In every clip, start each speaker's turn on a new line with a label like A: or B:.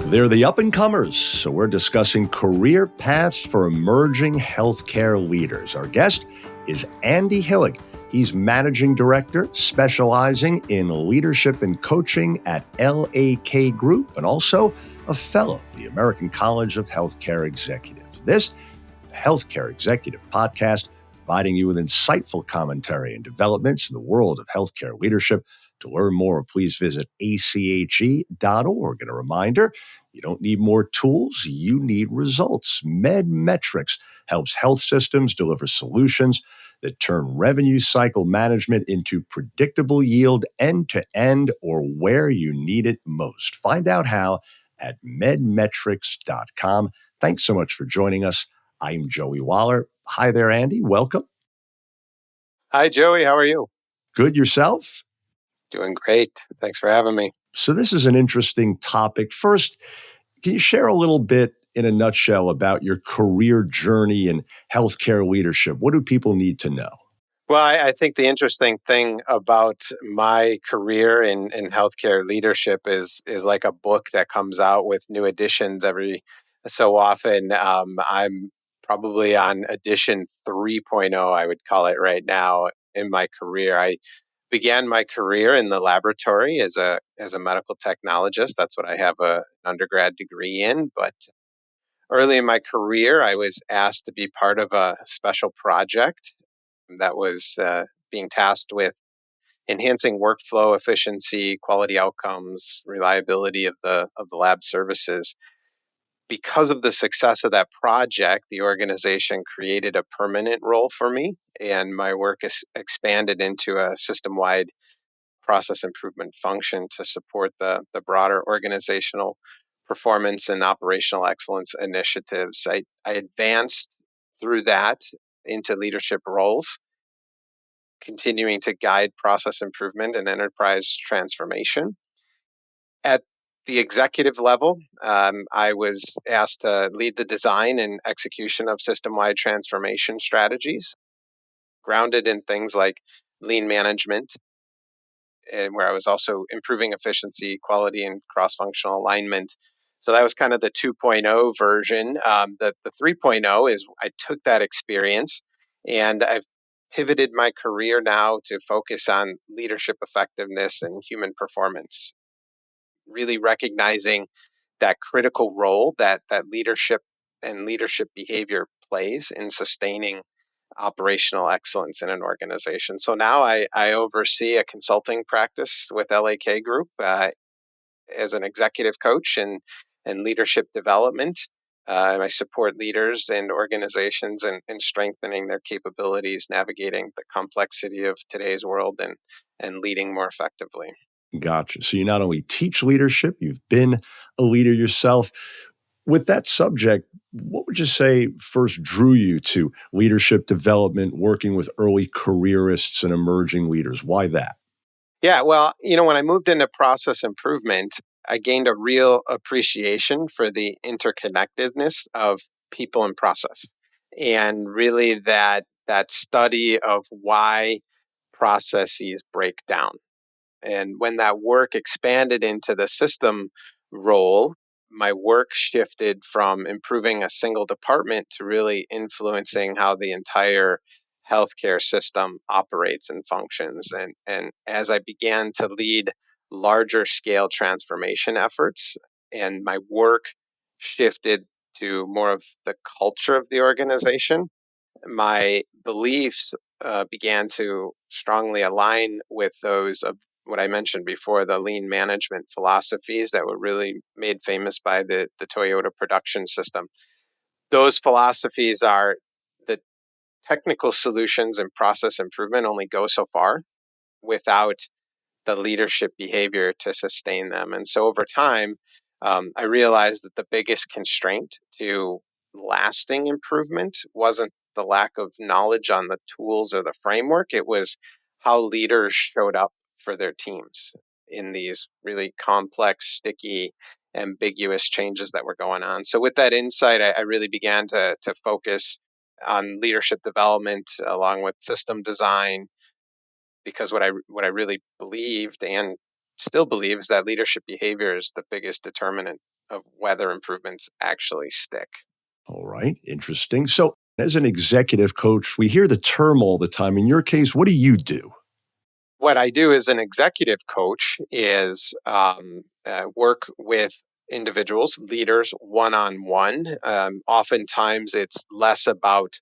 A: They're the up-and-comers, so we're discussing career paths for emerging healthcare leaders. Our guest is Andy Hillig. He's Managing Director, specializing in leadership and coaching at LAK Group, and also a fellow of the American College of Healthcare Executives. This, the Healthcare Executive Podcast, providing you with insightful commentary and developments in the world of healthcare leadership. To learn more, please visit ache.org. And a reminder, you don't need more tools, you need results. MedMetrics helps health systems deliver solutions that turn revenue cycle management into predictable yield end-to-end or where you need it most. Find out how at medmetrics.com. Thanks so much for joining us. I'm Joey Waller. Hi there, Andy. Welcome.
B: Hi, Joey. How are you?
A: Good. Yourself?
B: Doing great. Thanks for having me.
A: So this is an interesting topic. First, can you share a little bit in a nutshell about your career journey in healthcare leadership? What do people need to know?
B: Well, I think the interesting thing about my career in healthcare leadership is like a book that comes out with new editions every so often. I'm probably on edition 3.0, I would call it right now in my career. I began my career in the laboratory as a medical technologist. That's what I have an undergrad degree in. But early in my career, I was asked to be part of a special project that was being tasked with enhancing workflow efficiency, quality outcomes, reliability of the lab services. Because of the success of that project, the organization created a permanent role for me, and my work is expanded into a system-wide process improvement function to support the broader organizational performance and operational excellence initiatives. I advanced through that into leadership roles, continuing to guide process improvement and enterprise transformation. At the executive level, I was asked to lead the design and execution of system-wide transformation strategies, grounded in things like lean management, and where I was also improving efficiency, quality, and cross-functional alignment. So that was kind of the 2.0 version. The 3.0 is I took that experience and I've pivoted my career now to focus on leadership effectiveness and human performance, really recognizing that critical role that leadership and leadership behavior plays in sustaining operational excellence in an organization. So now I oversee a consulting practice with LAK Group as an executive coach and leadership development. I support leaders and organizations in strengthening their capabilities, navigating the complexity of today's world and leading more effectively.
A: Gotcha. So you not only teach leadership, you've been a leader yourself. With that subject, what would you say first drew you to leadership development, working with early careerists and emerging leaders? Why that?
B: Yeah, well, when I moved into process improvement, I gained a real appreciation for the interconnectedness of people and process. And really that study of why processes break down. And when that work expanded into the system role, my work shifted from improving a single department to really influencing how the entire healthcare system operates and functions. And as I began to lead larger scale transformation efforts, and my work shifted to more of the culture of the organization, my beliefs began to strongly align with those of what I mentioned before, the lean management philosophies that were really made famous by the Toyota production system. Those philosophies are the technical solutions and process improvement only go so far without the leadership behavior to sustain them. And so over time, I realized that the biggest constraint to lasting improvement wasn't the lack of knowledge on the tools or the framework, it was how leaders showed up for their teams in these really complex, sticky, ambiguous changes that were going on. So with that insight, I really began to focus on leadership development along with system design, because what I really believed and still believe is that leadership behavior is the biggest determinant of whether improvements actually stick.
A: All right, interesting. So, as an executive coach, we hear the term all the time. In your case, what do you do?
B: What I do as an executive coach is work with individuals, leaders, one on one. Oftentimes, it's less about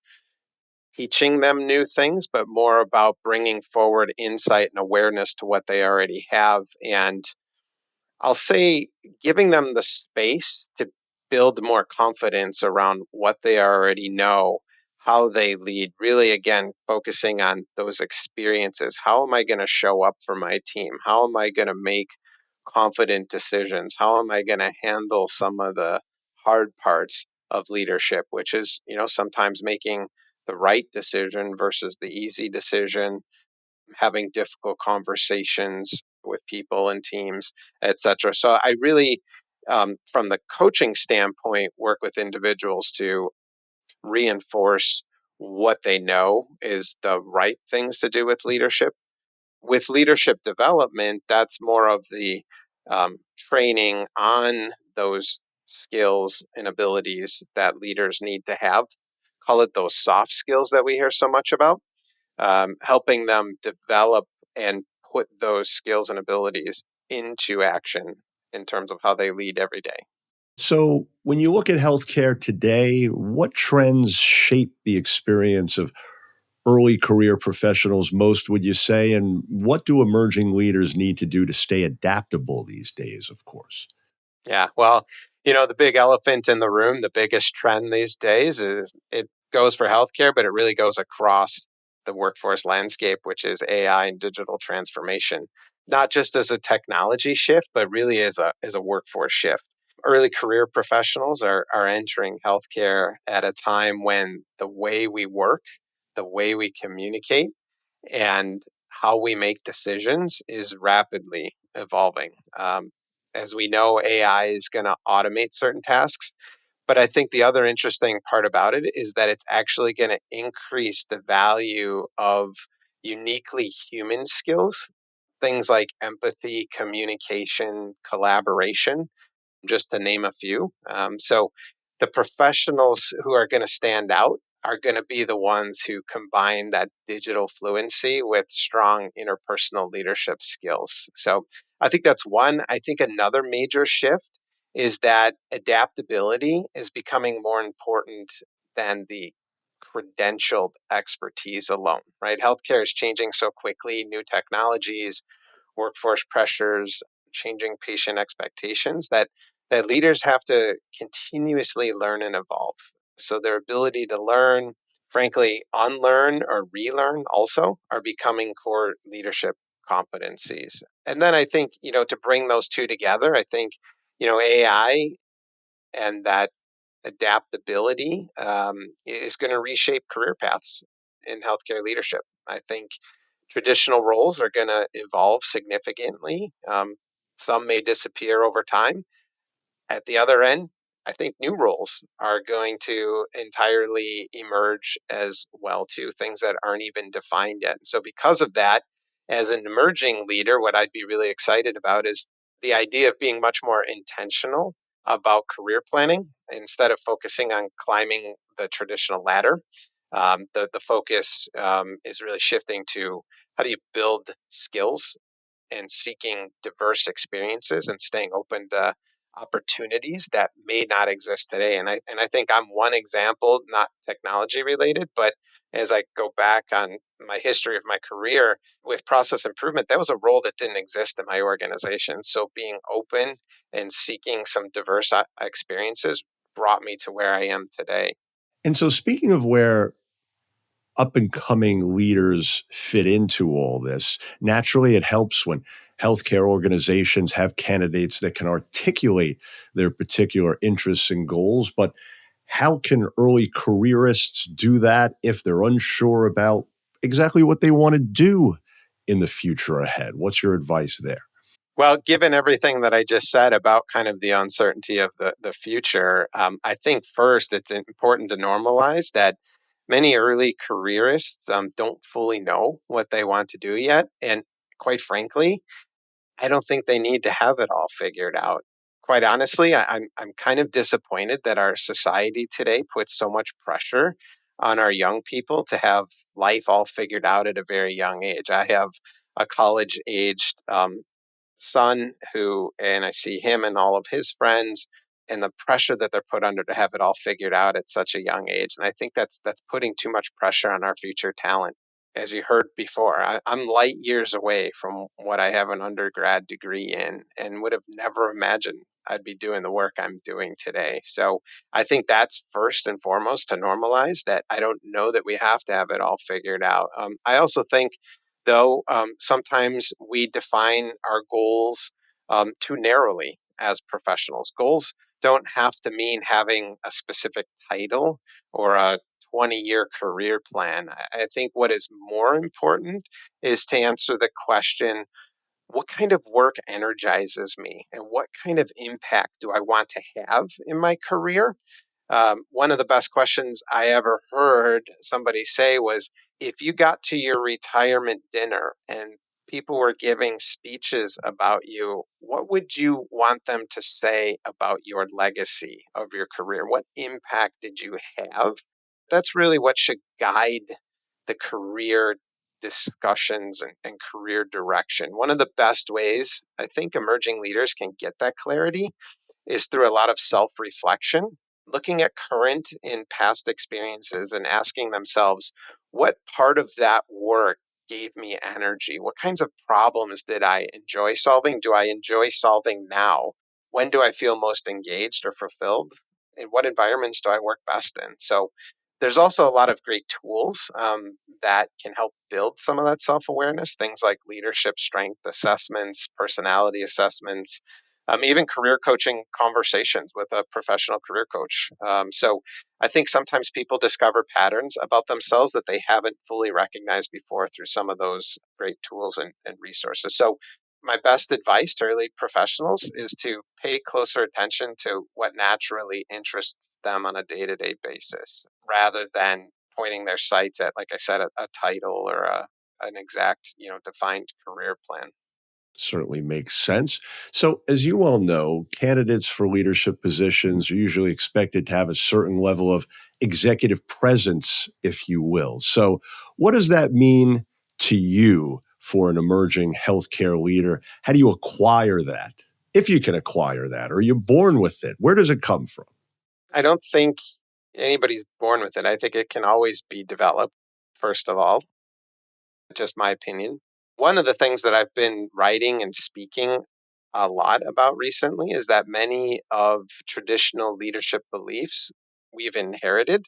B: teaching them new things, but more about bringing forward insight and awareness to what they already have. And I'll say giving them the space to build more confidence around what they already know, how they lead, really, again, focusing on those experiences. How am I going to show up for my team? How am I going to make confident decisions? How am I going to handle some of the hard parts of leadership, which is, sometimes making the right decision versus the easy decision, having difficult conversations with people and teams, etc. So I really, from the coaching standpoint, work with individuals to reinforce what they know is the right things to do with leadership. With leadership development, that's more of the training on those skills and abilities that leaders need to have. Call it those soft skills that we hear so much about, helping them develop and put those skills and abilities into action in terms of how they lead every day.
A: So, when you look at healthcare today, what trends shape the experience of early career professionals most, would you say? And what do emerging leaders need to do to stay adaptable these days, of course?
B: Yeah, well, the big elephant in the room, the biggest trend these days is it goes for healthcare, but it really goes across the workforce landscape, which is AI and digital transformation, not just as a technology shift, but really as a workforce shift. Early career professionals are entering healthcare at a time when the way we work, the way we communicate, and how we make decisions is rapidly evolving. As we know, AI is going to automate certain tasks, but I think the other interesting part about it is that it's actually going to increase the value of uniquely human skills, things like empathy, communication, collaboration, just to name a few. So the professionals who are going to stand out are going to be the ones who combine that digital fluency with strong interpersonal leadership skills. So I think that's one. I think another major shift is that adaptability is becoming more important than the credentialed expertise alone, right? Healthcare is changing so quickly, new technologies, workforce pressures, changing patient expectations, that leaders have to continuously learn and evolve. So their ability to learn, frankly, unlearn or relearn also are becoming core leadership competencies. And then I think, to bring those two together, I think, AI and that adaptability is going to reshape career paths in healthcare leadership. I think traditional roles are going to evolve significantly. Some may disappear over time. At the other end, I think new roles are going to entirely emerge as well too, things that aren't even defined yet. So because of that, as an emerging leader, what I'd be really excited about is the idea of being much more intentional about career planning instead of focusing on climbing the traditional ladder. The focus is really shifting to how do you build skills and seeking diverse experiences and staying open to opportunities that may not exist today. And I think I'm one example, not technology related, but as I go back on my history of my career with process improvement, that was a role that didn't exist in my organization. So being open and seeking some diverse experiences brought me to where I am today.
A: And so, speaking of where up and coming leaders fit into all this, naturally, it helps when healthcare organizations have candidates that can articulate their particular interests and goals. But how can early careerists do that if they're unsure about exactly what they want to do in the future ahead? What's your advice there?
B: Well, given everything that I just said about kind of the uncertainty of the future, I think first it's important to normalize that many early careerists don't fully know what they want to do yet. And quite frankly, I don't think they need to have it all figured out. Quite honestly, I'm kind of disappointed that our society today puts so much pressure on our young people to have life all figured out at a very young age. I have a college aged son who, and I see him and all of his friends and the pressure that they're put under to have it all figured out at such a young age. And I think that's putting too much pressure on our future talent. As you heard before, I'm light years away from what I have an undergrad degree in and would have never imagined I'd be doing the work I'm doing today. So I think that's first and foremost to normalize that. I don't know that we have to have it all figured out. I also think though sometimes we define our goals too narrowly as professionals. Goals don't have to mean having a specific title or a 20-year career plan. I think what is more important is to answer the question, what kind of work energizes me and what kind of impact do I want to have in my career? One of the best questions I ever heard somebody say was, if you got to your retirement dinner and people were giving speeches about you, what would you want them to say about your legacy of your career? What impact did you have? That's really what should guide the career discussions and career direction. One of the best ways I think emerging leaders can get that clarity is through a lot of self reflection, looking at current and past experiences and asking themselves, what part of that work gave me energy? What kinds of problems did I enjoy solving? Do I enjoy solving now? When do I feel most engaged or fulfilled? In what environments do I work best in? So there's also a lot of great tools that can help build some of that self awareness, things like leadership strength assessments, personality assessments, even career coaching conversations with a professional career coach. So I think sometimes people discover patterns about themselves that they haven't fully recognized before through some of those great tools and resources. So my best advice to early professionals is to pay closer attention to what naturally interests them on a day-to-day basis rather than pointing their sights at, like I said, a title or an exact, defined career plan.
A: Certainly makes sense. So, as you all know, candidates for leadership positions are usually expected to have a certain level of executive presence, if you will. So, what does that mean to you for an emerging healthcare leader? How do you acquire that? If you can acquire that, or are you born with it? Where does it come from?
B: I don't think anybody's born with it. I think it can always be developed, first of all, just my opinion. One of the things that I've been writing and speaking a lot about recently is that many of traditional leadership beliefs we've inherited,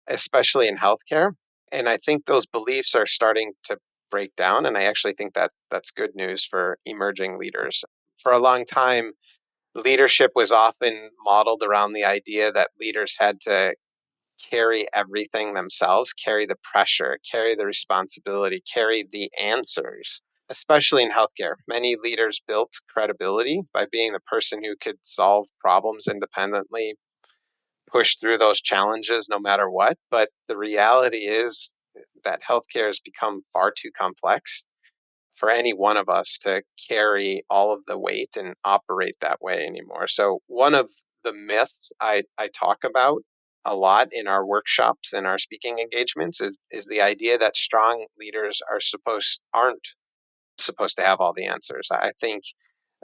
B: especially in healthcare. And I think those beliefs are starting to break down. And I actually think that that's good news for emerging leaders. For a long time, leadership was often modeled around the idea that leaders had to carry everything themselves, carry the pressure, carry the responsibility, carry the answers, especially in healthcare. Many leaders built credibility by being the person who could solve problems independently, push through those challenges no matter what. But the reality is that healthcare has become far too complex for any one of us to carry all of the weight and operate that way anymore. So one of the myths I talk about a lot in our workshops and our speaking engagements is the idea that strong leaders aren't supposed to have all the answers. I think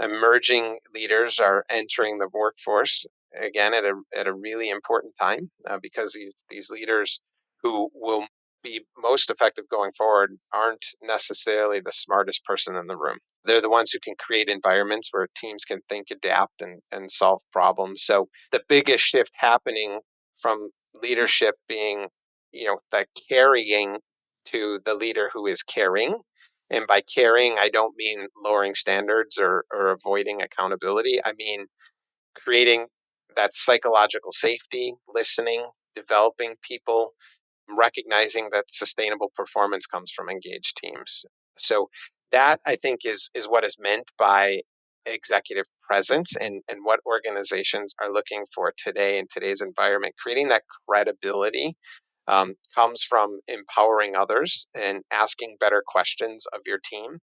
B: emerging leaders are entering the workforce again at a really important time because these leaders who will be most effective going forward aren't necessarily the smartest person in the room. They're the ones who can create environments where teams can think, adapt, and solve problems. So the biggest shift happening from leadership being, the carrying to the leader who is caring, and by caring, I don't mean lowering standards or avoiding accountability. I mean creating that psychological safety, listening, developing people, recognizing that sustainable performance comes from engaged teams. So that I think is what is meant by executive presence and what organizations are looking for today in today's environment. Creating that credibility comes from empowering others and asking better questions of your team,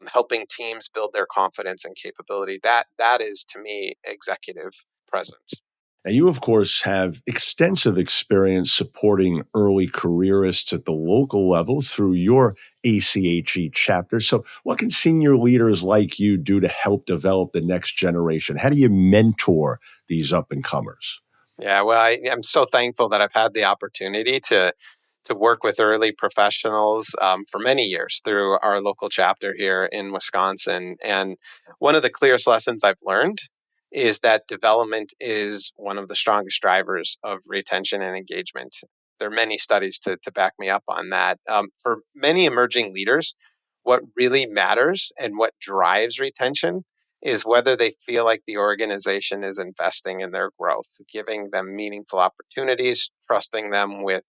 B: helping teams build their confidence and capability. That is, to me, executive presence.
A: And you, of course, have extensive experience supporting early careerists at the local level through your ACHE chapter. So, what can senior leaders like you do to help develop the next generation? How do you mentor these up and comers?
B: Yeah, well, I'm so thankful that I've had the opportunity to work with early professionals for many years through our local chapter here in Wisconsin. And one of the clearest lessons I've learned is that development is one of the strongest drivers of retention and engagement. There are many studies to back me up on that. For many emerging leaders, what really matters and what drives retention is whether they feel like the organization is investing in their growth, giving them meaningful opportunities, trusting them with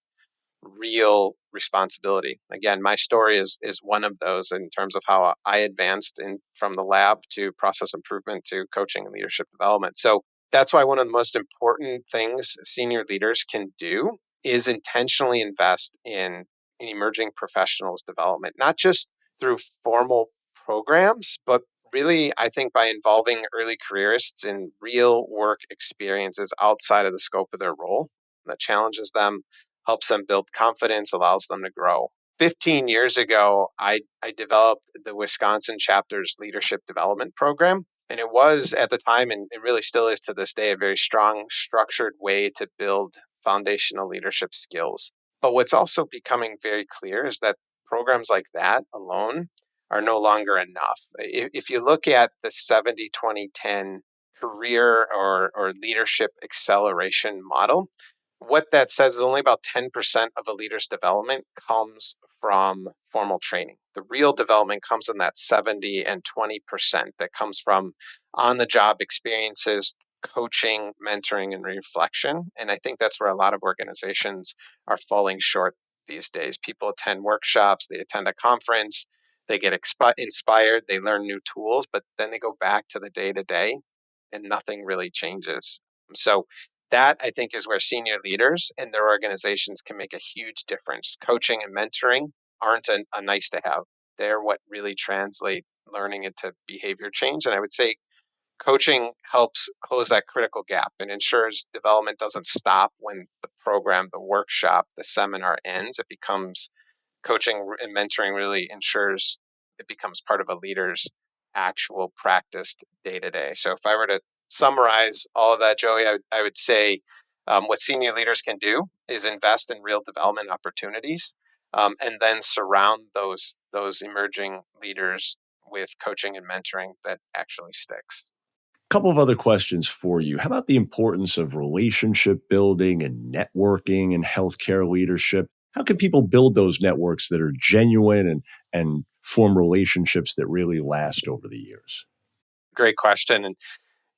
B: real responsibility. Again, my story is one of those in terms of how I advanced in from the lab to process improvement to coaching and leadership development. So that's why one of the most important things senior leaders can do is intentionally invest in emerging professionals development, not just through formal programs, but really, I think by involving early careerists in real work experiences outside of the scope of their role that challenges them, helps them build confidence, allows them to grow. 15 years ago, I developed the Wisconsin chapter's leadership development program. And it was at the time, and it really still is to this day, a very strong, structured way to build foundational leadership skills. But what's also becoming very clear is that programs like that alone are no longer enough. If you look at the 70-20-10 career or leadership acceleration model, what that says is only about 10% of a leader's development comes from formal training. The real development comes in that 70 and 20% that comes from on the job experiences, coaching, mentoring, and reflection. And I think that's where a lot of organizations are falling short these days. People attend workshops, they attend a conference, they get inspired, they learn new tools, but then they go back to the day to day and nothing really changes. So that I think is where senior leaders and their organizations can make a huge difference. Coaching and mentoring aren't a nice to have. They're what really translate learning into behavior change. And I would say coaching helps close that critical gap and ensures development doesn't stop when the program, the workshop, the seminar ends. It becomes coaching and mentoring really ensures it becomes part of a leader's actual practiced day to day. So if I were to summarize all of that, Joey, I would say what senior leaders can do is invest in real development opportunities, and then surround those emerging leaders with coaching and mentoring that actually sticks.
A: Couple of other questions for you. How about the importance of relationship building and networking in healthcare leadership? How can people build those networks that are genuine and form relationships that really last over the years?
B: Great question. And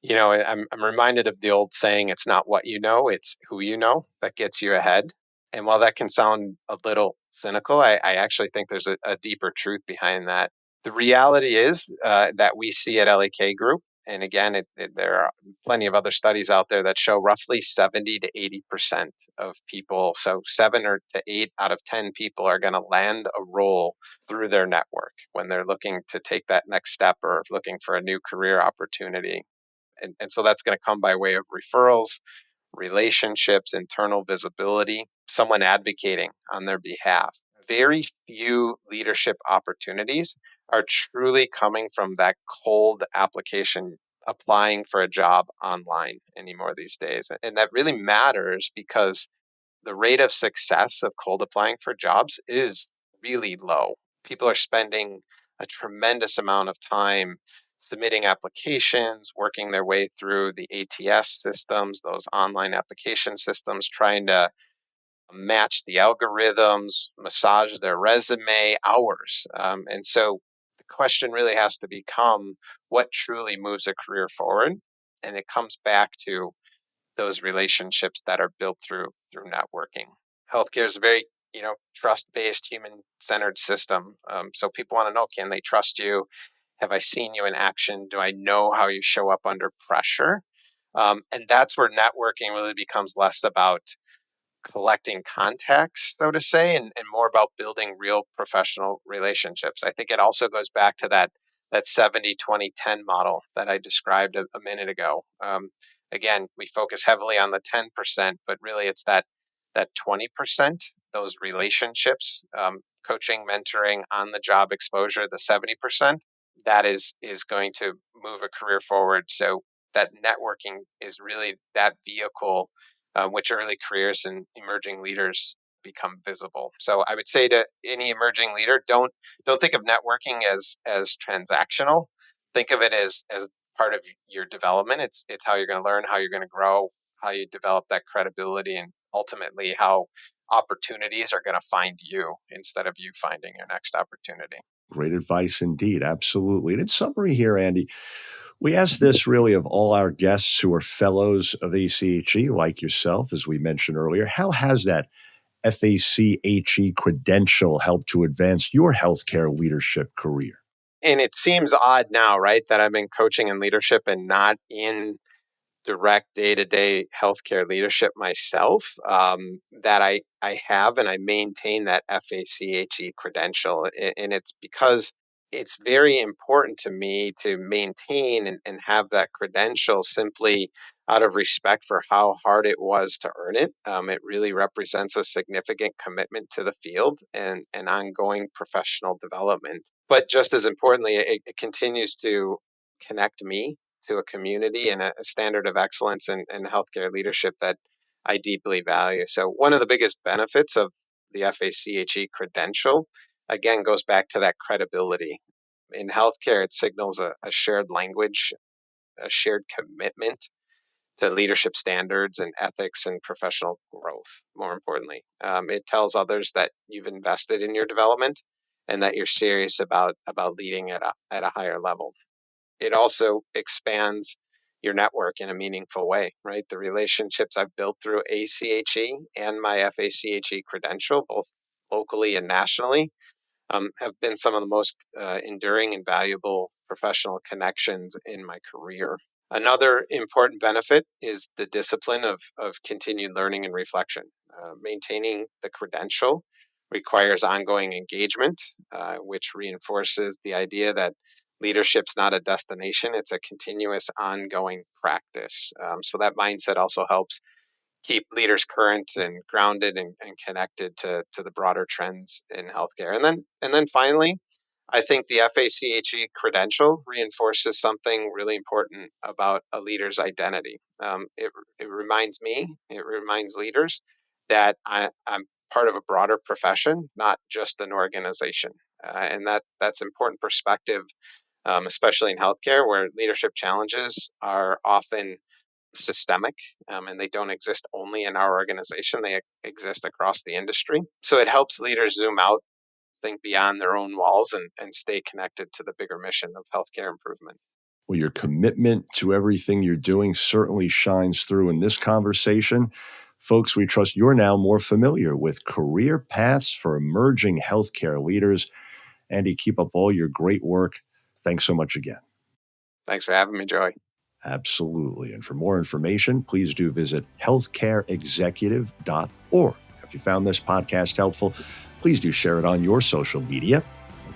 B: I'm reminded of the old saying, it's not what you know, it's who you know that gets you ahead. And while that can sound a little cynical, I actually think there's a deeper truth behind that. The reality is that we see at LAK Group, and again, there are plenty of other studies out there that show roughly 70 to 80% of people, so 7 or 8 out of 10 people are going to land a role through their network when they're looking to take that next step or looking for a new career opportunity. And so that's going to come by way of referrals, relationships, internal visibility, someone advocating on their behalf. Very few leadership opportunities are truly coming from that cold application applying for a job online anymore these days. And that really matters because the rate of success of cold applying for jobs is really low. People are spending a tremendous amount of time submitting applications, working their way through the ATS systems, those online application systems, trying to match the algorithms, massage their resume, hours. And so the question really has to become what truly moves a career forward. And it comes back to those relationships that are built through networking. Healthcare is a very trust-based, human-centered system. So people want to know: can they trust you? Have I seen you in action? Do I know how you show up under pressure? And that's where networking really becomes less about collecting contacts, so to say, and more about building real professional relationships. I think it also goes back to that that 70-20-10 model that I described a minute ago. Again, we focus heavily on the 10%, but really it's that 20%, those relationships, coaching, mentoring, on the job exposure, the 70%, that is going to move a career forward. So that networking is really that vehicle which early careers and emerging leaders become visible. So I would say to any emerging leader, don't think of networking as transactional. Think of it as part of your development. It's how you're going to learn, how you're going to grow, how you develop that credibility, and ultimately how opportunities are going to find you instead of you finding your next opportunity.
A: Great advice indeed. Absolutely. And in summary here, Andy, we ask this really of all our guests who are fellows of ACHE, like yourself, as we mentioned earlier. How has that FACHE credential helped to advance your healthcare leadership career?
B: And it seems odd now, right, that I'm in coaching and leadership and not in direct day-to-day healthcare leadership myself, that I have and I maintain that FACHE credential. And it's because it's very important to me to maintain and have that credential simply out of respect for how hard it was to earn it. It really represents a significant commitment to the field and ongoing professional development. But just as importantly, it continues to connect me to a community and a standard of excellence in healthcare leadership that I deeply value. So one of the biggest benefits of the FACHE credential, again, goes back to that credibility. In healthcare, it signals a shared language, a shared commitment to leadership standards and ethics and professional growth. More importantly, it tells others that you've invested in your development and that you're serious about leading at a higher level. It also expands your network in a meaningful way, right? The relationships I've built through ACHE and my FACHE credential, both locally and nationally, have been some of the most enduring and valuable professional connections in my career. Another important benefit is the discipline of continued learning and reflection. Maintaining the credential requires ongoing engagement, which reinforces the idea that leadership's not a destination, it's a continuous ongoing practice. So that mindset also helps keep leaders current and grounded and connected to the broader trends in healthcare. And then finally, I think the FACHE credential reinforces something really important about a leader's identity. It reminds me, it reminds leaders that I'm part of a broader profession, not just an organization. And that's important perspective, especially in healthcare, where leadership challenges are often systemic, and they don't exist only in our organization, they exist across the industry. So it helps leaders zoom out, think beyond their own walls, and stay connected to the bigger mission of healthcare improvement.
A: Well, your commitment to everything you're doing certainly shines through in this conversation. Folks, we trust you're now more familiar with career paths for emerging healthcare leaders. Andy, keep up all your great work. Thanks so much again.
B: Thanks for having me, Joey.
A: Absolutely. And for more information, please do visit healthcareexecutive.org. If you found this podcast helpful, please do share it on your social media.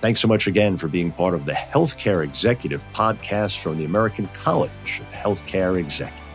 A: Thanks so much again for being part of the Healthcare Executive podcast from the American College of Healthcare Executives.